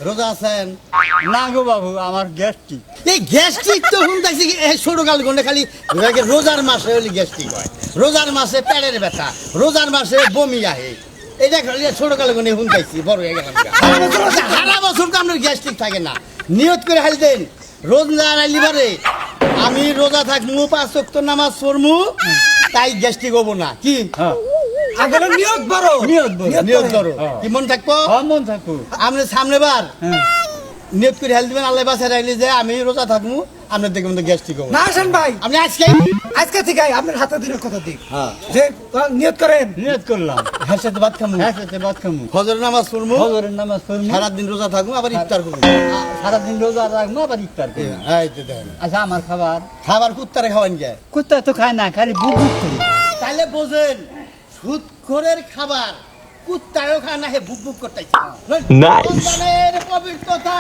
রোজা আছেন? না গো বাবু, আমার গ্যাস্ট্রিক। এই গ্যাস্ট্রিক তো শুনতেছি ছোট কাল গন্ডে খালি রোজার মাসে হলে গ্যাস্ট্রিক হয়, রোজার মাসে পেটের ব্যথা, রোজার মাসে বমি আহে। এটা খালি ছোট কাল গন্ডে শুনতেছি, বড় হয়ে গেলাম। সারা বছর তো আপনার গ্যাস্ট্রিক থাকে না। নিয়ত করে হাল দেন, রোজা আইলি পারে আমি রোজা থাকবো, 5 ওয়াক্ত নামাজ পড়মু, তাই গ্যাস্ট্রিক হবো না। কি আগে নিয়ত বড়, নিয়ত করো, কি মন থাকবো? মন থাকবো। আপনি সামনে বার নিয়ত করে হেল দিবেন, আল্লাহ বাসায় রাখলে যে আমি রোজা থাকবো, আপনার দেখবেন তো গ্যাস্ট্রিক হবো না। হাসান ভাই, আপনি আজকে থেকে আপনার হাতে দিনের কথা দিক হ্যাঁ যে নিয়ত করেন। নিয়ত করলাম, হ্যাঁ সাথে ভাত খামু, হ্যাঁ সাথে ভাত খামু, ফজর নামাজ পড়মু, ফজরের নামাজ পড়মু, সারাদিন রোজা থাকবো, আবার ইফতার করবো। সারাদিন রোজা রাখবো, আবার ইফতার করবো। এই তো দেখেন, আচ্ছা, আমার খাবার খাবার কুত্তারে খাওয়ান যায়, কুত্তা তো খায় না, খালি বুক বুক করি। তাহলে বোঝেন সুদখোরের খাবার কুত্তারেও খায় না, হে বুক বুক করতেছে। রমজানের পবিত্রতা